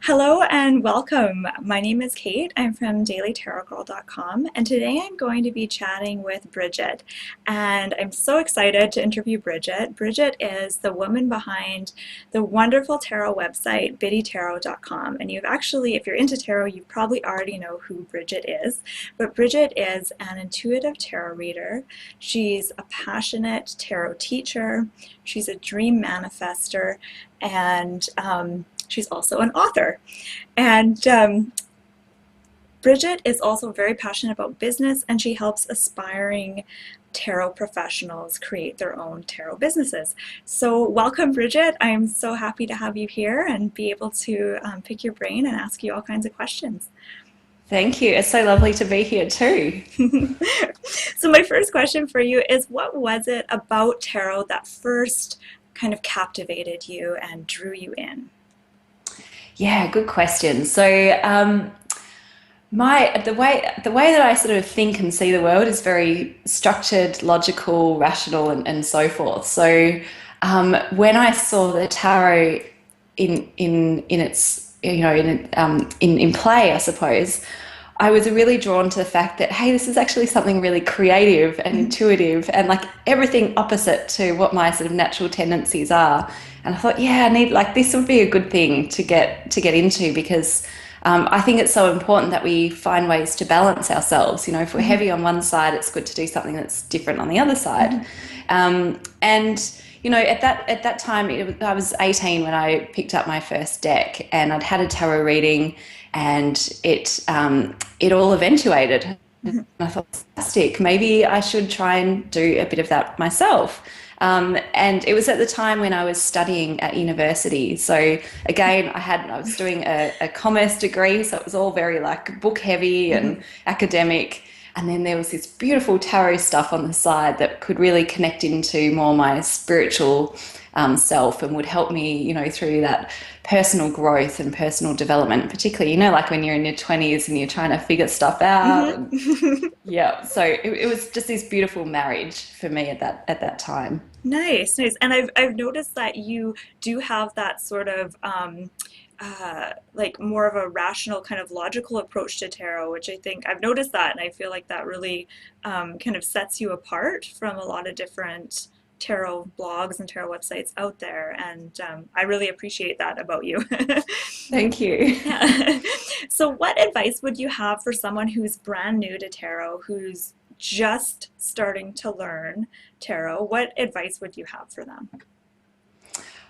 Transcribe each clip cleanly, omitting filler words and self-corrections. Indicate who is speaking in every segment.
Speaker 1: Hello and welcome. My name is Kate. I'm from dailytarotgirl.com, and today I'm going to be chatting with Brigit. And I'm so excited to interview Brigit. Brigit is the woman behind the wonderful tarot website biddytarot.com. And you've actually, if you're into tarot, you probably already know who Brigit is. But Brigit is an intuitive tarot reader. She's a passionate tarot teacher. She's a dream manifester, and she's also an author. And Brigit is also very passionate about business, and she helps aspiring tarot professionals create their own tarot businesses. So welcome, Brigit. I'm so happy to have you here and be able to pick your brain and ask you all kinds of questions.
Speaker 2: Thank you. It's so lovely to be here too.
Speaker 1: So my first question for you is, what was it about tarot that first kind of captivated you and drew you in?
Speaker 2: Yeah, good question. So the way that I sort of think and see the world is very structured, logical, rational, and so forth. When I saw the tarot in its in play, I suppose I was really drawn to the fact that, hey, this is actually something really creative and intuitive and like everything opposite to what my sort of natural tendencies are. And I thought, yeah, I need like this would be a good thing to get into because I think it's so important that we find ways to balance ourselves. You know, if we're heavy on one side, it's good to do something that's different on the other side. And you know, at that time, I was 18 when I picked up my first deck, and I'd had a tarot reading, and it all eventuated. And I thought, fantastic, maybe I should try and do a bit of that myself. And it was at the time when I was studying at university. So again, I was doing a commerce degree, so it was all very like book heavy and academic. And then there was this beautiful tarot stuff on the side that could really connect into more my spiritual self and would help me, you know, through that personal growth and personal development, particularly, you know, like when you're in your 20s and you're trying to figure stuff out. And yeah, so it was just this beautiful marriage for me at that time.
Speaker 1: Nice, nice. And I've noticed that you do have that sort of like more of a rational kind of logical approach to tarot, which I think I've noticed that, and I feel like that really kind of sets you apart from a lot of different tarot blogs and tarot websites out there. And I really appreciate that about you.
Speaker 2: Thank you.
Speaker 1: Yeah. So, what advice would you have for someone who's brand new to tarot, who's just starting to learn tarot? What advice would you have for them?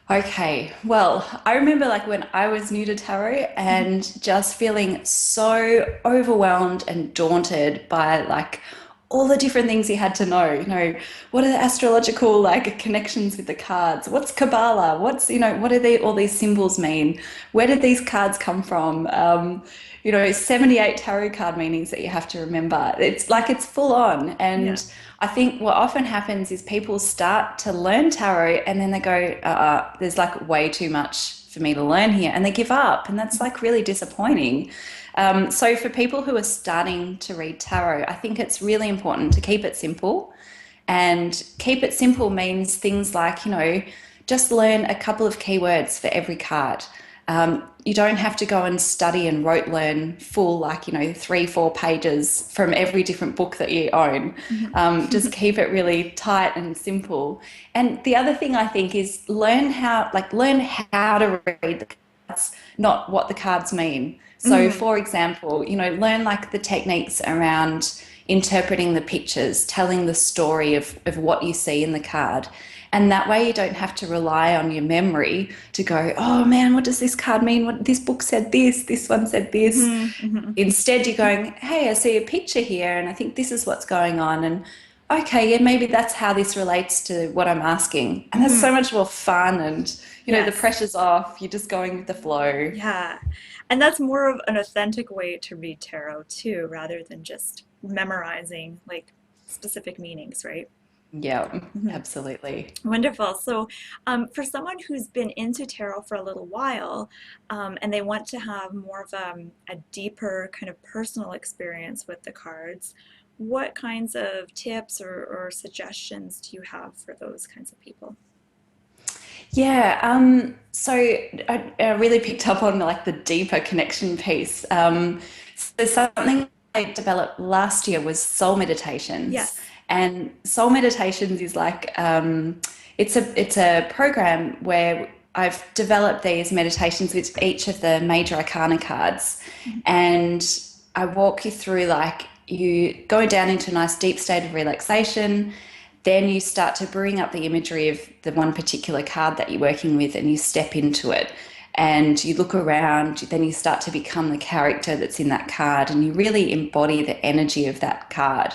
Speaker 2: Okay, well, I remember like when I was new to tarot and just feeling so overwhelmed and daunted by like all the different things you had to know. You know, what are the astrological like connections with the cards? What's Kabbalah? What do all these symbols mean? Where did these cards come from? 78 tarot card meanings that you have to remember. It's like it's full on.
Speaker 1: Yeah.
Speaker 2: And I think what often happens is people start to learn tarot and then they go, there's like way too much for me to learn here. And they give up. And that's like really disappointing. So for people who are starting to read tarot, I think it's really important to keep it simple. And keep it simple means things like, you know, just learn a couple of keywords for every card. You don't have to go and study and rote learn full, like, you know, 3, 4 pages from every different book that you own. Just keep it really tight and simple. And the other thing I think is learn how to read the cards, not what the cards mean. So,
Speaker 1: Mhm.
Speaker 2: for example, you know, learn like the techniques around interpreting the pictures, telling the story of what you see in the card. And that way you don't have to rely on your memory to go, oh man, what does this card mean? What this book said this one said this.
Speaker 1: Mhm. Mhm.
Speaker 2: Instead, you're going, hey, I see a picture here and I think this is what's going on. And okay, yeah, maybe that's how this relates to what I'm asking. And that's
Speaker 1: Mhm.
Speaker 2: so much more fun and, you know, the
Speaker 1: Yes.
Speaker 2: pressure's off, you're just going with the flow.
Speaker 1: Yeah. And that's more of an authentic way to read tarot too, rather than just memorizing like specific meanings, right?
Speaker 2: Yeah,
Speaker 1: Mhm.
Speaker 2: absolutely.
Speaker 1: Wonderful. So, for someone who's been into tarot for a little while, and they want to have more of a deeper kind of personal experience with the cards, what kinds of tips or suggestions do you have for those kinds of people?
Speaker 2: Yeah, so I really picked up on like the deeper connection piece. So something I developed last year was soul meditations,
Speaker 1: Yes.
Speaker 2: and soul meditations is like it's a program where I've developed these meditations with each of the major arcana cards,
Speaker 1: Mhm.
Speaker 2: and I walk you through like you go down into a nice deep state of relaxation. Then you start to bring up the imagery of the one particular card that you're working with and you step into it and you look around. Then you start to become the character that's in that card and you really embody the energy of that card.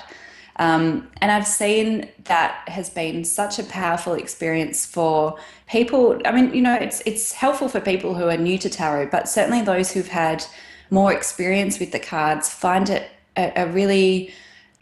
Speaker 2: And I've seen that has been such a powerful experience for people. I mean, it's helpful for people who are new to tarot, but certainly those who've had more experience with the cards find it a really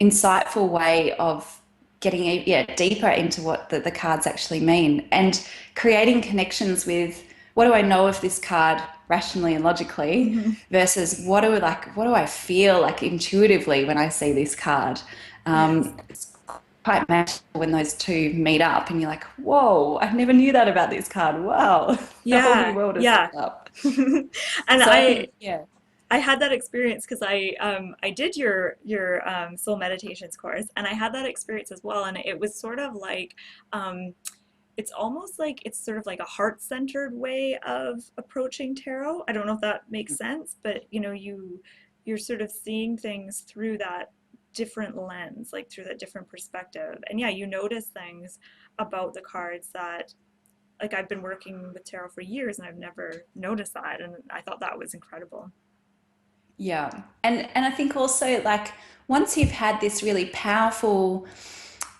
Speaker 2: insightful way of getting deeper into what the cards actually mean and creating connections with what do I know of this card rationally and logically
Speaker 1: Mhm.
Speaker 2: versus what do I feel like intuitively when I see this card.
Speaker 1: Yes.
Speaker 2: It's quite magical when those two meet up and you're like, whoa, I never knew that about this card. Wow, a whole new
Speaker 1: Yeah,
Speaker 2: world has
Speaker 1: yeah.
Speaker 2: opened up.
Speaker 1: And
Speaker 2: So I
Speaker 1: I
Speaker 2: think, yeah.
Speaker 1: I had that experience because I did your soul meditations course, and I had that experience as well, and it was sort of like um, it's almost like it's sort of like a heart-centered way of approaching tarot. I don't know if that makes sense, but you're sort of seeing things through that different lens, like through that different perspective. And yeah, you notice things about the cards that like I've been working with tarot for years and I've never noticed that, and I thought that was incredible.
Speaker 2: Yeah. And I think also like once you've had this really powerful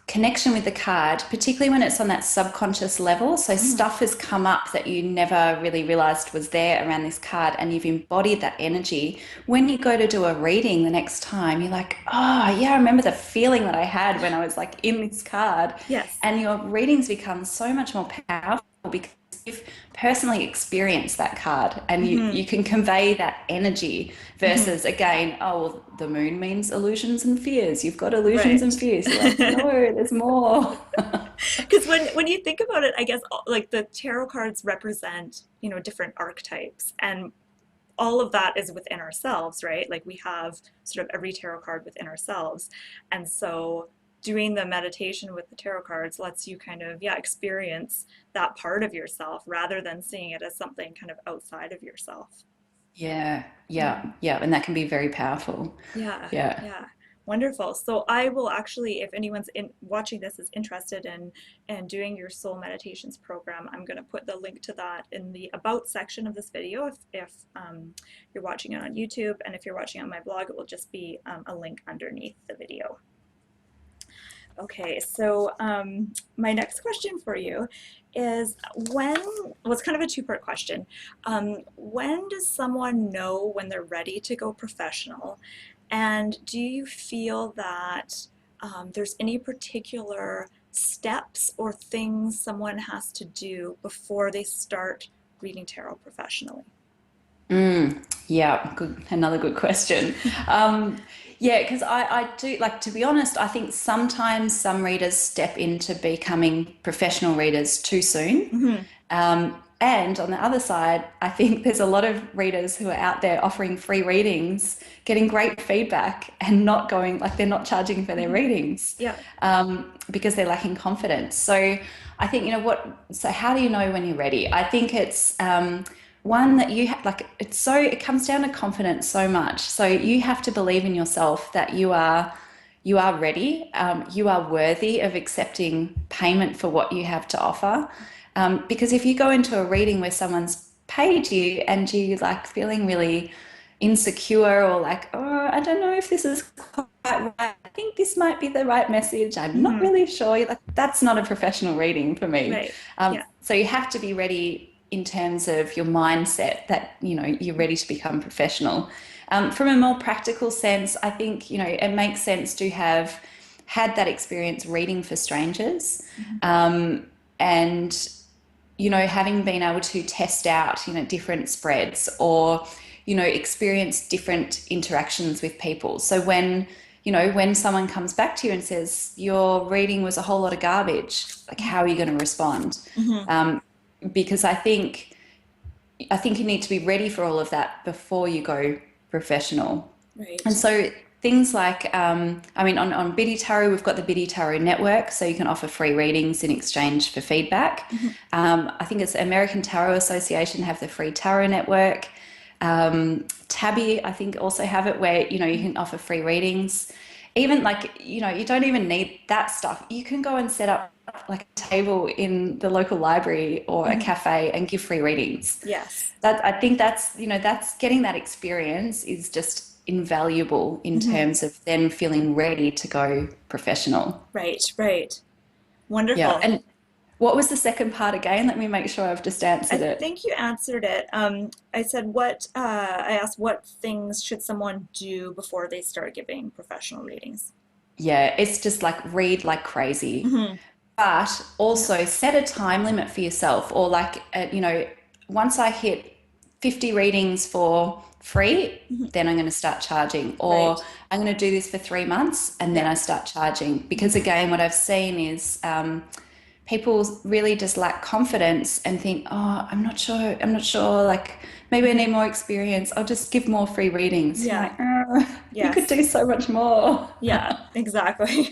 Speaker 2: connection with the card, particularly when it's on that subconscious level, so
Speaker 1: Mhm.
Speaker 2: stuff has come up that you never really realized was there around this card and you've embodied that energy. When you go to do a reading the next time, you're like, "Oh, yeah, I remember the feeling that I had when I was like in this card."
Speaker 1: Yes.
Speaker 2: And your readings become so much more powerful because you've personally experienced that card and you
Speaker 1: Hmm.
Speaker 2: can convey that energy
Speaker 1: Hmm.
Speaker 2: versus again, oh, well, the moon means illusions and fears. You've got illusions and
Speaker 1: Right.
Speaker 2: fears. You're like, no, there's more.
Speaker 1: Because when you think about it, I guess like the tarot cards represent, different archetypes, and all of that is within ourselves, right? Like we have sort of every tarot card within ourselves. And so doing the meditation with the tarot cards lets you kind of, yeah, experience that part of yourself rather than seeing it as something kind of outside of yourself.
Speaker 2: Yeah,
Speaker 1: Yeah.
Speaker 2: yeah, yeah. And that can be very powerful.
Speaker 1: Yeah,
Speaker 2: Yeah.
Speaker 1: yeah. Wonderful. So I will actually, if anyone's watching this is interested in doing your soul meditations program, I'm going to put the link to that in the about section of this video if you're watching it on YouTube, and if you're watching on my blog, it will just be a link underneath the video. Okay, so my next question for you is well, it's kind of a two-part question. When does someone know when they're ready to go professional? And do you feel that there's any particular steps or things someone has to do before they start reading tarot professionally?
Speaker 2: Yeah, good. Another good question. Um, yeah, because I do like to be honest, I think sometimes some readers step into becoming professional readers too soon.
Speaker 1: Hmm.
Speaker 2: And on the other side, I think there's a lot of readers who are out there offering free readings, getting great feedback, and not going like they're not charging for their
Speaker 1: Hmm.
Speaker 2: readings
Speaker 1: Yeah.
Speaker 2: because they're lacking confidence. So I think, so how do you know when you're ready? I think it's one that you have, like, it comes down to confidence so much. So you have to believe in yourself that you are ready, you are worthy of accepting payment for what you have to offer. Because if you go into a reading where someone's paid you and you like feeling really insecure or like, oh, I don't know if this is quite right. I think this might be the right message. I'm not
Speaker 1: Hmm.
Speaker 2: really sure. Like, that's not a professional reading for me.
Speaker 1: Right. Yeah.
Speaker 2: So you have to be ready in terms of your mindset that, you're ready to become professional. From a more practical sense, I think, it makes sense to have had that experience reading for strangers.
Speaker 1: Hmm.
Speaker 2: And having been able to test out, different spreads or, experience different interactions with people. So when someone comes back to you and says, your reading was a whole lot of garbage, like, how are you going to respond?
Speaker 1: Hmm.
Speaker 2: because I think you need to be ready for all of that before you go professional. And
Speaker 1: Right.
Speaker 2: so things like, I mean, on Biddy Tarot, we've got the Biddy Tarot network, so you can offer free readings in exchange for feedback.
Speaker 1: Mhm.
Speaker 2: I think it's American Tarot Association have the free tarot network. Tabby, I think, also have it where, you know, you can offer free readings. Even like, you know, you don't even need that stuff. You can go and set up like a table in the local library or a
Speaker 1: Mhm.
Speaker 2: cafe and give free readings.
Speaker 1: Yes.
Speaker 2: That I think that's, you know, that's getting that experience is just invaluable in
Speaker 1: Mhm.
Speaker 2: terms of then feeling ready to go professional.
Speaker 1: Right, right.
Speaker 2: Yeah.
Speaker 1: Wonderful.
Speaker 2: And what was the second part again? Let me make sure I've just
Speaker 1: I
Speaker 2: answered it.
Speaker 1: think you answered it. I said, I asked, what things should someone do before they start giving professional readings?
Speaker 2: Yeah, it's just like read like crazy,
Speaker 1: Hmm.
Speaker 2: but
Speaker 1: Yeah.
Speaker 2: also set a time limit for yourself, or like, you know, once I hit 50 readings for free,
Speaker 1: Hmm.
Speaker 2: then I'm going to start charging, or
Speaker 1: Right.
Speaker 2: I'm going to do this for 3 months and then
Speaker 1: Yeah.
Speaker 2: I start charging. Because
Speaker 1: Hmm.
Speaker 2: again, what I've seen is people really just lack confidence and think, oh, I'm not sure, like maybe I
Speaker 1: Hmm.
Speaker 2: need more experience. I'll just give more free readings. You're
Speaker 1: Yeah.
Speaker 2: like, oh, you could
Speaker 1: Yes.
Speaker 2: do so much more.
Speaker 1: Yeah, exactly.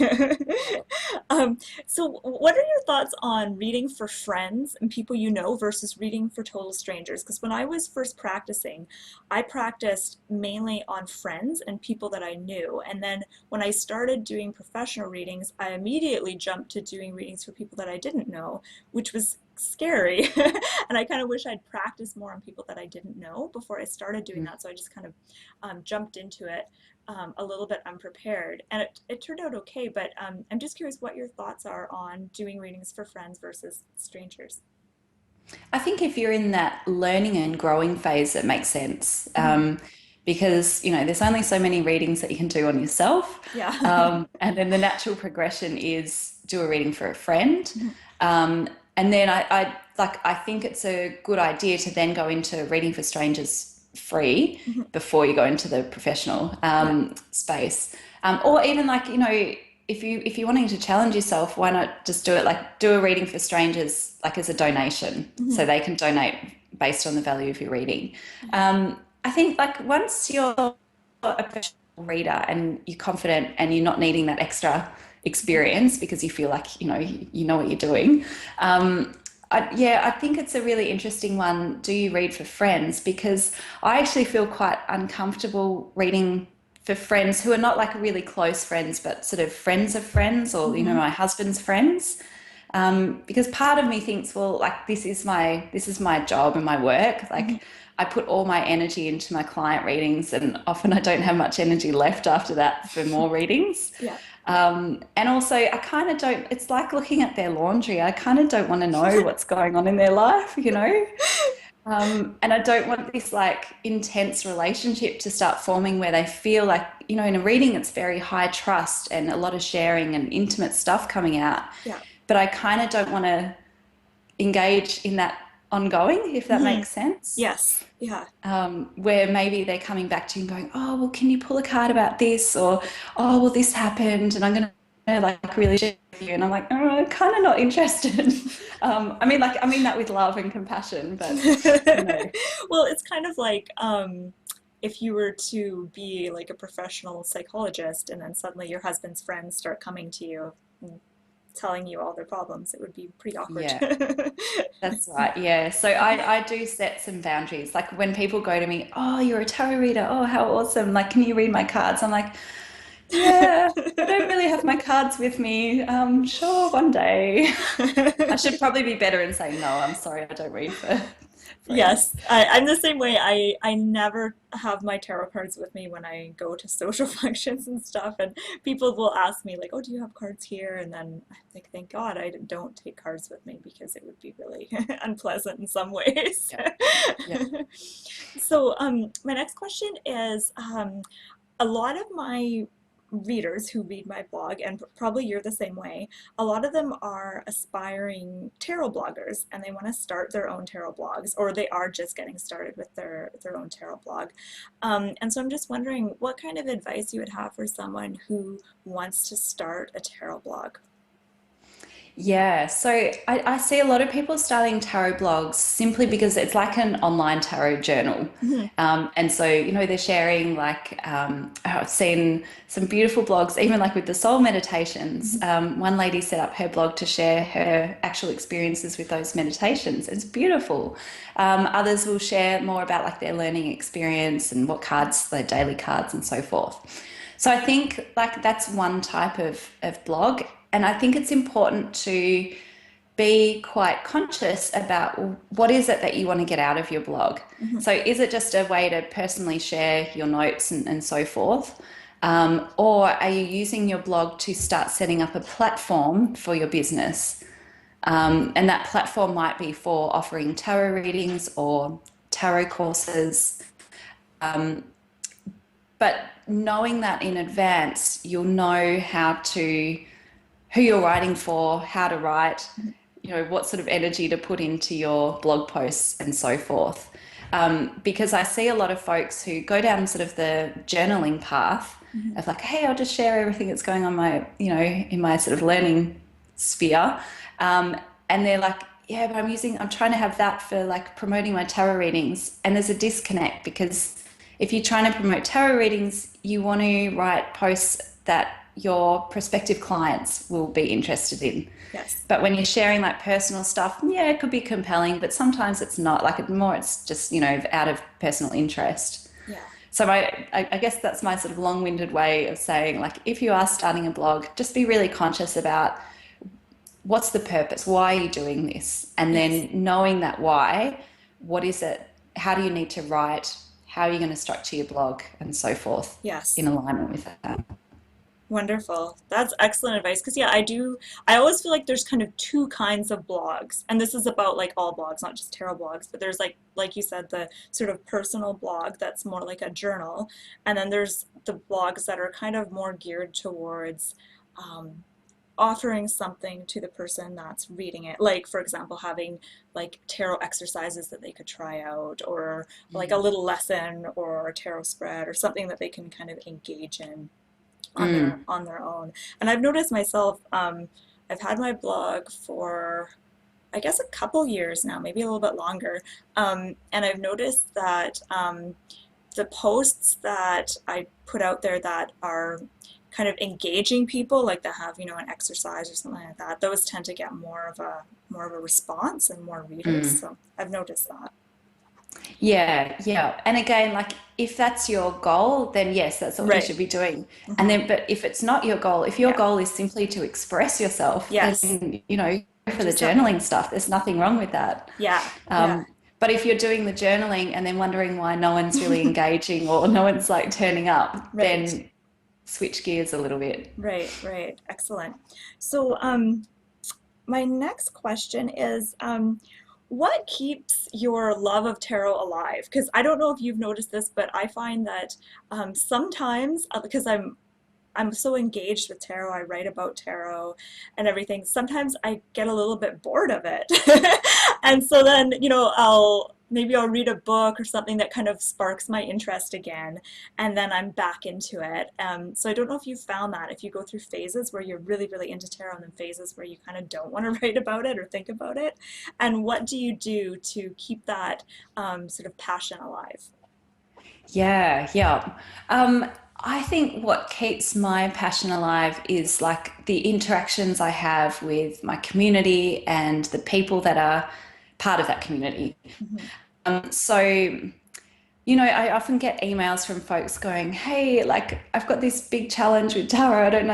Speaker 1: Um, so what are your thoughts on reading for friends and people you know versus reading for total strangers? Because when I was first practicing, I practiced mainly on friends and people that I knew. And then when I started doing professional readings, I immediately jumped to doing readings for people that I didn't know, which was scary. And I kind of wish I'd practiced more on people that I didn't know before I started doing that. So I just kind of jumped into it a little bit unprepared, and it turned out okay. But I'm just curious what your thoughts are on doing readings for friends versus strangers.
Speaker 2: I think if you're in that learning and growing phase, it makes sense.
Speaker 1: Hmm.
Speaker 2: Because, you know, there's only so many readings that you can do on yourself.
Speaker 1: Yeah.
Speaker 2: And then the natural progression is do a reading for a friend.
Speaker 1: Hmm.
Speaker 2: And then I think it's a good idea to then go into reading for strangers free
Speaker 1: Hmm.
Speaker 2: before you go into the professional
Speaker 1: Yeah.
Speaker 2: space. Or even like, you know, if you're wanting to challenge yourself, why not just do it like do a reading for strangers like as a donation,
Speaker 1: Hmm.
Speaker 2: so they can donate based on the value of your reading.
Speaker 1: Yeah.
Speaker 2: I think like once you're a professional reader and you're confident and you're not needing that extra
Speaker 1: Hmm.
Speaker 2: experience because you feel like you know what you're doing. Yeah, I think it's a really interesting one. Do you read for friends? Because I actually feel quite uncomfortable reading for friends who are not like really close friends, but sort of friends of friends, or you know,
Speaker 1: Hmm.
Speaker 2: my husband's friends. Because part of me thinks, well, like this is my job and my work.
Speaker 1: Hmm.
Speaker 2: Like I put all my energy into my client readings, and often I don't have much energy left after that for more readings.
Speaker 1: Yeah.
Speaker 2: And also, I kind of don't. It's like looking at their laundry. I kind of don't want to know what's going on in their life, you know. And I don't want this like intense relationship to start forming where they feel like, you know, in a reading, it's very high trust and a lot of sharing and intimate stuff coming out.
Speaker 1: Yeah.
Speaker 2: But I kind of don't want to engage in that ongoing, if that
Speaker 1: Hmm.
Speaker 2: makes sense.
Speaker 1: Yes. Yeah.
Speaker 2: Where maybe they're coming back to you and going, oh, well, can you pull a card about this? Or, oh, well, this happened and I'm going to like really share with you. And I'm like, oh, I'm kind of not interested. I mean that with love and compassion, but you know,
Speaker 1: Well, it's kind of like if you were to be like a professional psychologist and then suddenly your husband's friends start coming to you and telling you all their problems, it would be pretty awkward.
Speaker 2: yeah. That's right. Yeah. So I do set some boundaries. Like when people go to me, oh, you're a tarot reader. Oh, how awesome. Like, can you read my cards? I'm like, yeah, I don't really have my cards with me. Sure, one day. I should probably be better in saying, no, I'm sorry, I don't read for friends.
Speaker 1: Yes, I'm the same way. I never have my tarot cards with me when I go to social functions and stuff, and people will ask me like, "Oh, do you have cards here?" And then I think, thank God I don't take cards with me because it would be really unpleasant in some ways.
Speaker 2: Yeah. Yeah.
Speaker 1: So, my next question is, a lot of my readers who read my blog, and probably you're the same way, a lot of them are aspiring tarot bloggers and they want to start their own tarot blogs, or they are just getting started with their own tarot blog. And so I'm just wondering what kind of advice you would have for someone who wants to start a tarot blog.
Speaker 2: Yeah, so I see a lot of people starting tarot blogs simply because it's like an online tarot journal.
Speaker 1: Mhm.
Speaker 2: And so, they're sharing I've seen some beautiful blogs, even like with the soul meditations.
Speaker 1: Mhm.
Speaker 2: One lady set up her blog to share her actual experiences with those meditations. It's beautiful. Others will share more about like their learning experience and what cards, their daily cards and so forth. So I think like that's one type of blog. And I think it's important to be quite conscious about what is it that you want to get out of your blog.
Speaker 1: Mhm.
Speaker 2: So is it just a way to personally share your notes and so forth? Or are you using your blog to start setting up a platform for your business? And that platform might be for offering tarot readings or tarot courses. But knowing that in advance, you'll know who you're writing for, how to write,
Speaker 1: Mhm.
Speaker 2: what sort of energy to put into your blog posts and so forth. Because I see a lot of folks who go down sort of the journaling path
Speaker 1: Mhm.
Speaker 2: of like, hey, I'll just share everything that's going on in my sort of learning sphere. And they're like, yeah, but I'm trying to have that for like promoting my tarot readings. And there's a disconnect because if you're trying to promote tarot readings, you want to write posts that your prospective clients will be interested in.
Speaker 1: Yes.
Speaker 2: But when you're sharing like personal stuff, yeah, it could be compelling, but sometimes it's not. It's just, out of personal interest.
Speaker 1: Yeah.
Speaker 2: So I guess that's my sort of long-winded way of saying, like, if you are starting a blog, just be really conscious about what's the purpose? Why are you doing this? And
Speaker 1: Yes.
Speaker 2: then knowing that why, what is it? How do you need to write? How are you going to structure your blog and so forth in
Speaker 1: Yes.
Speaker 2: alignment with that?
Speaker 1: Wonderful. That's excellent advice. Because, yeah, I always feel like there's kind of two kinds of blogs. And this is about like all blogs, not just tarot blogs, but there's like you said, the sort of personal blog that's more like a journal. And then there's the blogs that are kind of more geared towards um, offering something to the person that's reading it. Like, for example, having like tarot exercises that they could try out, or like a little lesson or a tarot spread or something that they can kind of engage in
Speaker 2: Mm,
Speaker 1: on their own. And I've noticed myself, I've had my blog for I guess a couple years now, maybe a little bit longer, and I've noticed that the posts that I put out there that are kind of engaging people, like that have an exercise or something like that, those tend to get more of a response and more readers.
Speaker 2: mm.
Speaker 1: So I've noticed that.
Speaker 2: Yeah, yeah. And again, like if that's your goal, then yes, that's what you
Speaker 1: Right.
Speaker 2: should be doing. And
Speaker 1: Hmm.
Speaker 2: then, but if it's not your goal, if your
Speaker 1: Yeah.
Speaker 2: goal is simply to express yourself,
Speaker 1: Yes.
Speaker 2: then, go for
Speaker 1: Do
Speaker 2: the
Speaker 1: something.
Speaker 2: journaling stuff. There's nothing wrong with that.
Speaker 1: Yeah. Yeah.
Speaker 2: Um, but if you're doing the journaling and then wondering why no one's really engaging or no one's like turning up,
Speaker 1: Right.
Speaker 2: then switch gears a little bit.
Speaker 1: Right. Right. Excellent. So, my next question is, what keeps your love of tarot alive? Because I don't know if you've noticed this, but I find that sometimes, because I'm so engaged with tarot, I write about tarot and everything. Sometimes I get a little bit bored of it. And so then, I'll read a book or something that kind of sparks my interest again, and then I'm back into it. So I don't know if you found that, if you go through phases where you're really, really into tarot and then phases where you kind of don't want to write about it or think about it. And what do you do to keep that sort of passion alive?
Speaker 2: Yeah, yeah. I think what keeps my passion alive is like the interactions I have with my community and the people that are part of that community.
Speaker 1: Hmm.
Speaker 2: So, I often get emails from folks going, "Hey, like I've got this big challenge with tarot. I don't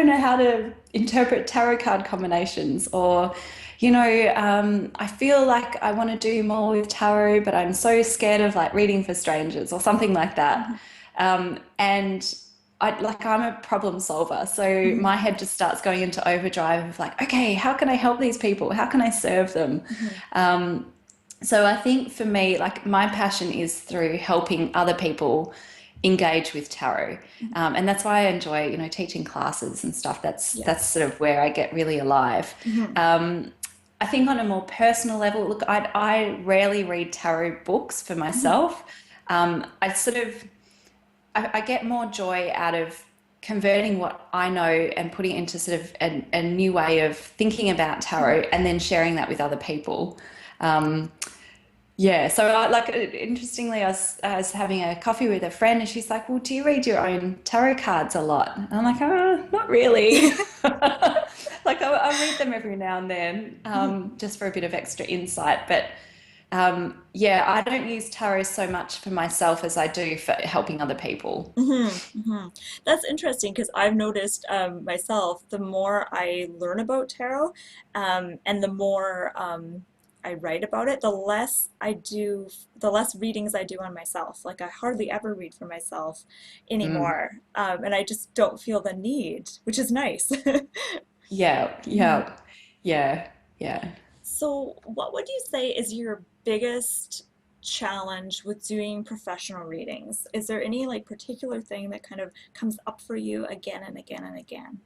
Speaker 2: know how to interpret tarot card combinations, or, I feel like I want to do more with tarot, but I'm so scared of like reading for strangers or something like that."
Speaker 1: Hmm.
Speaker 2: And I'm a problem solver, so
Speaker 1: Hmm.
Speaker 2: my head just starts going into overdrive of like, okay, how can I help these people? How can I serve them?
Speaker 1: Hmm.
Speaker 2: So I think for me, like my passion is through helping other people engage with tarot, and that's why I enjoy, teaching classes and stuff. That's
Speaker 1: Yes.
Speaker 2: sort of where I get really alive.
Speaker 1: Hmm.
Speaker 2: I think on a more personal level, look, I rarely read tarot books for
Speaker 1: Hmm.
Speaker 2: myself. I sort of I get more joy out of converting what I know and putting it into sort of a new way of thinking about tarot and then sharing that with other people. Um, yeah, so like interestingly, I was having a coffee with a friend, and she's like, "Well, do you read your own tarot cards a lot?" And I'm like, not really." Like I read them every now and then, just for a bit of extra insight. But yeah, I don't use tarot so much for myself as I do for helping other people.
Speaker 1: That's interesting because I've noticed myself, the more I learn about tarot and the more I write about it, the less readings I do on myself. Like I hardly ever read for myself
Speaker 2: Mm.
Speaker 1: anymore. And I just don't feel the need, which is nice.
Speaker 2: Yeah,
Speaker 1: Mhm.
Speaker 2: yeah, yeah, yeah.
Speaker 1: So, what would you say is your biggest challenge with doing professional readings? Is there any like particular thing that kind of comes up for you again and again and again?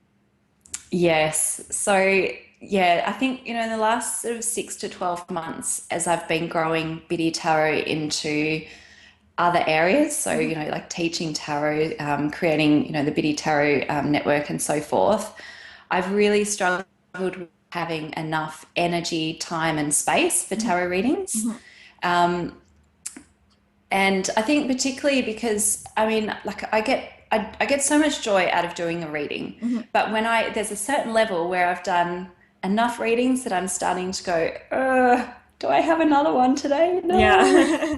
Speaker 2: Yes. So, yeah, I think, in the last sort of 6 to 12 months, as I've been growing Biddy Tarot into other areas, so,
Speaker 1: Mhm.
Speaker 2: like teaching tarot, creating, the Biddy Tarot network and so forth, I've really struggled with having enough energy, time, and space for
Speaker 1: Mhm.
Speaker 2: tarot readings.
Speaker 1: Mhm.
Speaker 2: And I think particularly because I mean, like I get so much joy out of doing a reading,
Speaker 1: Mhm.
Speaker 2: but when there's a certain level where I've done enough readings that I'm starting to go, do I have another one today? No.
Speaker 1: Yeah.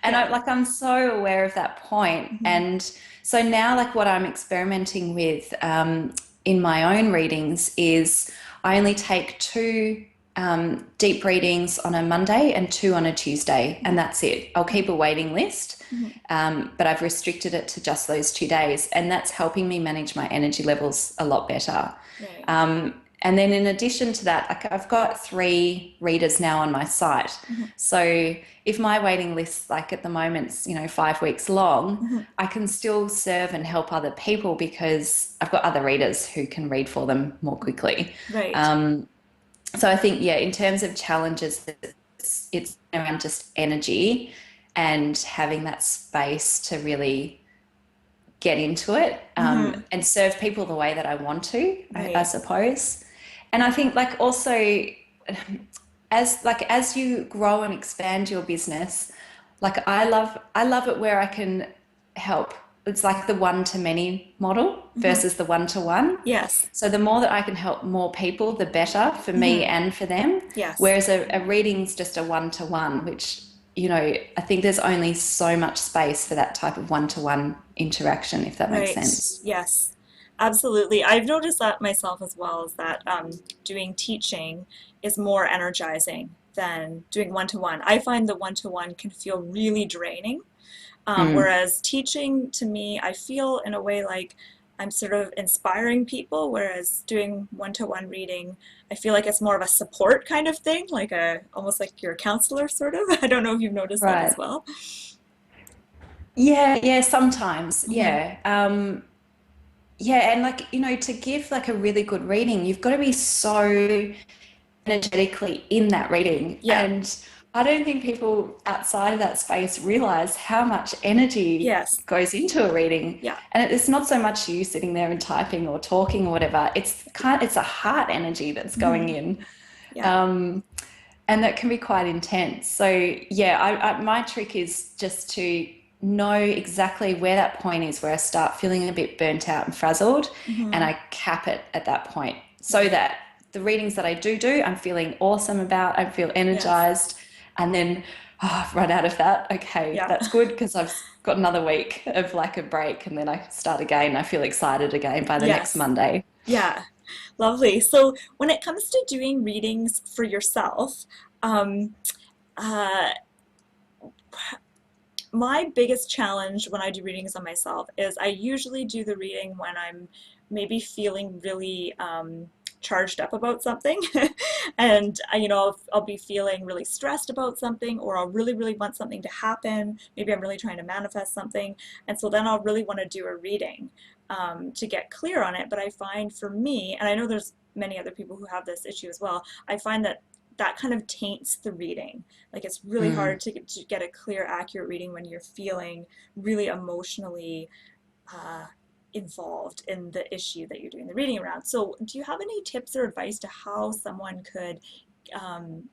Speaker 2: And
Speaker 1: Yeah.
Speaker 2: I'm so aware of that point.
Speaker 1: Mhm.
Speaker 2: And so now like what I'm experimenting with in my own readings is I only take two deep readings on a Monday and two on a Tuesday, and
Speaker 1: Mhm.
Speaker 2: that's it. I'll keep
Speaker 1: Mhm.
Speaker 2: a waiting list,
Speaker 1: Mhm.
Speaker 2: but I've restricted it to just those 2 days, and that's helping me manage my energy levels a lot better.
Speaker 1: Right.
Speaker 2: And then in addition to that, like I've got 3 readers now on my site.
Speaker 1: Mhm.
Speaker 2: So if my waiting list, like at the moment's, 5 weeks long,
Speaker 1: Mhm.
Speaker 2: I can still serve and help other people because I've got other readers who can read for them more quickly.
Speaker 1: Right.
Speaker 2: Um, so I think, yeah, in terms of challenges, it's around just energy and having that space to really get into it
Speaker 1: Mhm.
Speaker 2: and serve people the way that I want to, I
Speaker 1: Right.
Speaker 2: suppose. And I think like also as you grow and expand your business, like I love it where I can help. It's like the one to many model
Speaker 1: Mhm.
Speaker 2: versus the one to one.
Speaker 1: Yes.
Speaker 2: So the more that I can help more people, the better for me
Speaker 1: Mhm.
Speaker 2: and for them.
Speaker 1: Yes.
Speaker 2: Whereas a reading's just a one to one, which, I think there's only so much space for that type of one to one interaction, if that makes
Speaker 1: Right.
Speaker 2: sense.
Speaker 1: Yes. Absolutely. I've noticed that myself as well, is that doing teaching is more energizing than doing one-to-one. I find the one-to-one can feel really draining.
Speaker 2: Mm,
Speaker 1: Whereas teaching to me, I feel in a way like I'm sort of inspiring people, whereas doing one-to-one reading, I feel like it's more of a support kind of thing, like a almost like you're a counselor sort of. I don't know if you've noticed that as
Speaker 2: right.
Speaker 1: well.
Speaker 2: Yeah, yeah, sometimes.
Speaker 1: Hmm.
Speaker 2: Yeah. Yeah, and like, to give like a really good reading, you've got to be so energetically in that reading.
Speaker 1: Yeah.
Speaker 2: And I don't think people outside of that space realize how much energy
Speaker 1: Yes.
Speaker 2: goes into a reading.
Speaker 1: Yeah.
Speaker 2: And it's not so much you sitting there and typing or talking or whatever. It's a heart energy that's going
Speaker 1: Hmm.
Speaker 2: in.
Speaker 1: Yeah.
Speaker 2: Um, and that can be quite intense. So yeah, my trick is just to know exactly where that point is where I start feeling a bit burnt out and frazzled, and
Speaker 1: Hmm.
Speaker 2: I cap it at that point so
Speaker 1: Right.
Speaker 2: that the readings that I do, I'm feeling awesome about, I feel
Speaker 1: Yes.
Speaker 2: energized, and then I've run out of that. Okay,
Speaker 1: Yeah.
Speaker 2: that's good because I've got another week of like a break, and then I start again. I feel excited again by the next
Speaker 1: Yes.
Speaker 2: Monday.
Speaker 1: Yeah. Lovely. So when it comes to doing readings for yourself, um, uh, my biggest challenge when I do readings on myself is I usually do the reading when I'm maybe feeling really charged up about something. And I'll be feeling really stressed about something, or I'll really, really want something to happen. Maybe I'm really trying to manifest something. And so then I'll really want to do a reading to get clear on it. But I find for me, and I know there's many other people who have this issue as well, I find that that kind of taints the reading. Like it's really hard
Speaker 2: Mm,
Speaker 1: to get a clear, accurate reading when you're feeling really emotionally uh, involved in the issue that you're doing the reading around. So, do you have any tips or advice to how someone could um,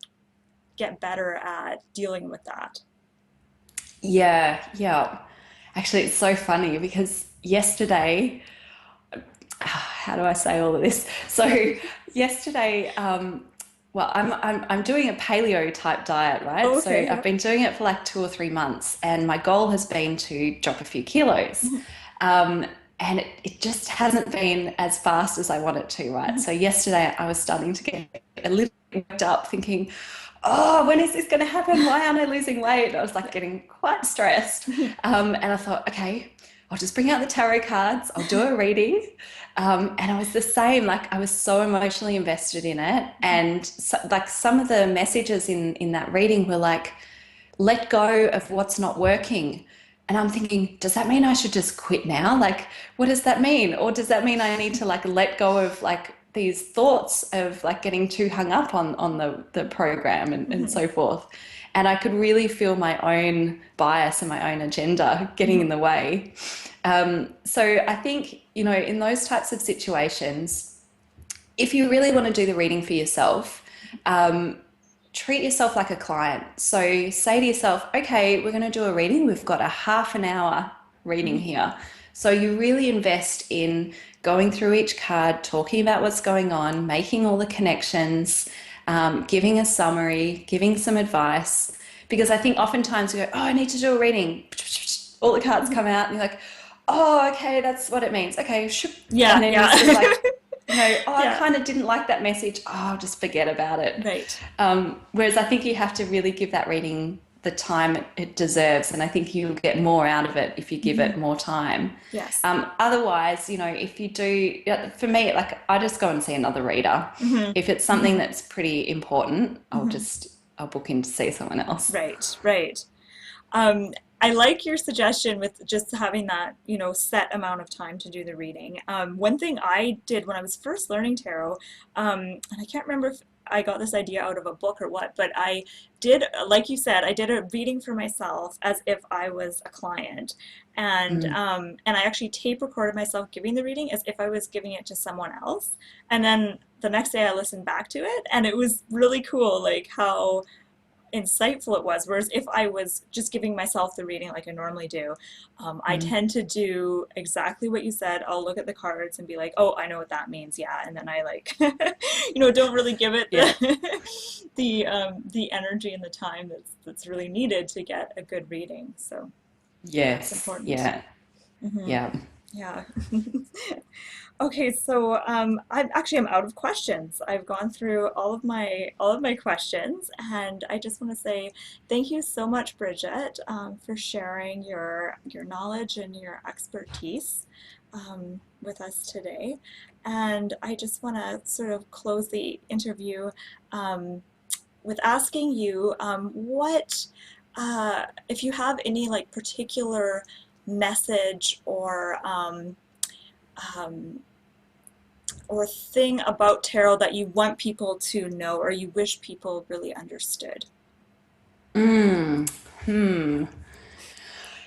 Speaker 1: get better at dealing with that?
Speaker 2: Yeah, yeah. Actually, it's so funny because yesterday, how do I say all of this? So yesterday, well, I'm doing a paleo type diet, right? So
Speaker 1: Okay,
Speaker 2: I've
Speaker 1: yeah.
Speaker 2: been doing it for like 2 or 3 months, and my goal has been to drop a few kilos.
Speaker 1: Mhm,
Speaker 2: Um, and it just hasn't been as fast as I want it to, right?
Speaker 1: mhm,
Speaker 2: So yesterday I was starting to get a little worked up, thinking, oh, when is this going to happen? Why aren't I losing weight? I was like
Speaker 1: yeah.
Speaker 2: getting quite stressed.
Speaker 1: Mhm,
Speaker 2: And I thought, okay, I'll just bring out the tarot cards, I'll do a reading. And I was the same, like I was so emotionally invested in it.
Speaker 1: mhm,
Speaker 2: And so, like some of the messages in that reading were like, let go of what's not working. And I'm thinking, does that mean I should just quit now? Like, what does that mean? Or does that mean I need to like let go of like these thoughts of like getting too hung up on the program and
Speaker 1: mhm,
Speaker 2: so forth? And I could really feel my own bias and my own agenda getting in
Speaker 1: mhm,
Speaker 2: the way. So I think, in those types of situations, if you really want to do the reading for yourself, treat yourself like a client. So say to yourself, okay, we're going to do a reading. We've got a half an hour reading
Speaker 1: mhm,
Speaker 2: here. So you really invest in going through each card, talking about what's going on, making all the connections, giving a summary, giving some advice. Because I think oftentimes you go, oh, I need to do a reading. All the cards
Speaker 1: mhm.
Speaker 2: come out, and you're like, oh, okay, that's what it means. Okay, and
Speaker 1: Yeah,
Speaker 2: then you're
Speaker 1: yeah.
Speaker 2: sort of like, oh, I
Speaker 1: Yeah,
Speaker 2: kind of didn't like that message. Oh, I'll just forget about it.
Speaker 1: right.
Speaker 2: Whereas I think you have to really give that reading the time it deserves, and I think you'll get more out of it if you give
Speaker 1: Mhm.
Speaker 2: it more time.
Speaker 1: Yes.
Speaker 2: Otherwise, if you do, yeah, for me, like I just go and see another reader.
Speaker 1: Mhm,
Speaker 2: If it's something
Speaker 1: mhm,
Speaker 2: that's pretty important,
Speaker 1: mhm.
Speaker 2: I'll book in to see someone else.
Speaker 1: Right, right. Um, I like your suggestion with just having that, set amount of time to do the reading. One thing I did when I was first learning tarot, and I can't remember if I got this idea out of a book or what, but I did, like you said, I did a reading for myself as if I was a client,
Speaker 2: Mm.
Speaker 1: and I actually tape recorded myself giving the reading as if I was giving it to someone else, and then the next day I listened back to it, and it was really cool, like how insightful it was. Whereas if I was just giving myself the reading like I normally do, I
Speaker 2: Mm.
Speaker 1: tend to do exactly what you said. I'll look at the cards and be like, oh, I know what that means. Yeah. And then I like, don't really give it
Speaker 2: Yeah.
Speaker 1: the energy and the time that's really needed to get a good reading. So yeah, it's
Speaker 2: Yes.
Speaker 1: important.
Speaker 2: Yeah.
Speaker 1: Hmm.
Speaker 2: Yeah.
Speaker 1: Yeah. Okay, so I'm out of questions. I've gone through all of my questions, and I just want to say thank you so much, Bridget, for sharing your knowledge and your expertise with us today. And I just want to sort of close the interview um, with asking you what if you have any like particular message um, or thing about tarot that you want people to know or you wish people really understood?
Speaker 2: Mm. Hmm.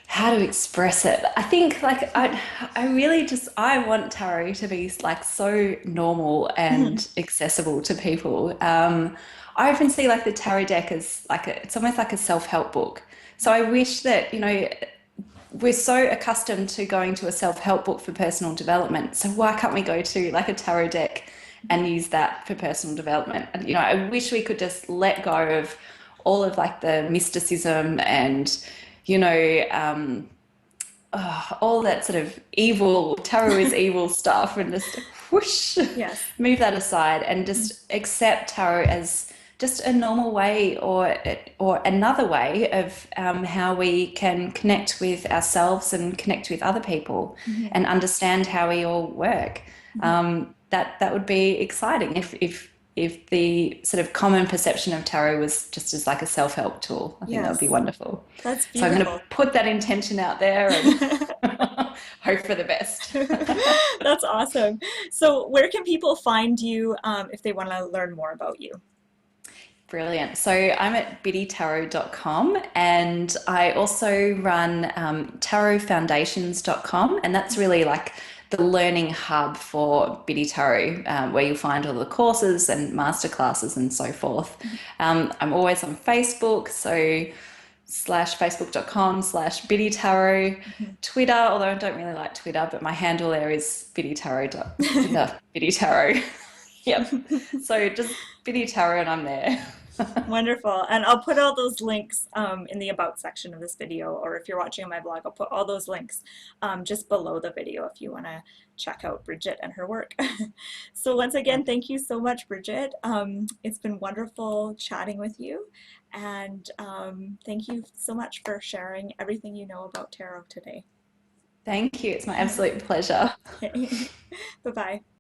Speaker 2: How to express it? I think like I really just I want tarot to be like so normal
Speaker 1: Mhm,
Speaker 2: and accessible to people. I often see like the tarot deck as like it's almost like a self-help book. So I wish that we're so accustomed to going to a self-help book for personal development. So why can't we go to like a tarot deck
Speaker 1: mhm,
Speaker 2: and use that for personal development? And I wish we could just let go of all of like the mysticism and you know um, all that sort of evil tarot is evil stuff and just whoosh
Speaker 1: yes.
Speaker 2: move that aside and
Speaker 1: Mhm,
Speaker 2: just accept tarot as just a normal way or another way of how we can connect with ourselves and connect with other people
Speaker 1: mhm,
Speaker 2: and understand how we all work.
Speaker 1: mhm.
Speaker 2: That would be exciting if the sort of common perception of tarot was just as like a self-help tool. I think that would be
Speaker 1: Yes,
Speaker 2: wonderful.
Speaker 1: that's
Speaker 2: So I'm going to
Speaker 1: beautiful.
Speaker 2: put that intention out there and hope for the best.
Speaker 1: That's awesome. So, where can people find you if they want to learn more about you?
Speaker 2: Brilliant. So I'm at biddytarot.com and I also run tarotfoundations.com, and that's really like the learning hub for Biddy Tarot, where you'll find all the courses and masterclasses and so forth. I'm always on Facebook, so facebook.com/Biddy Tarot.
Speaker 1: Mhm.
Speaker 2: Twitter, although I don't really like Twitter, but my handle there is Biddy Tarot. Biddy Tarot. Yep. So just Biddy Tarot and I'm there.
Speaker 1: Wonderful. And I'll put all those links in the about section of this video, or if you're watching on my blog, I'll put all those links just below the video if you want to check out Brigit and her work. So once again, thank you so much, Brigit. It's been wonderful chatting with you, and thank you so much for sharing everything you know about tarot today.
Speaker 2: Thank you. It's my absolute pleasure.
Speaker 1: Bye-bye.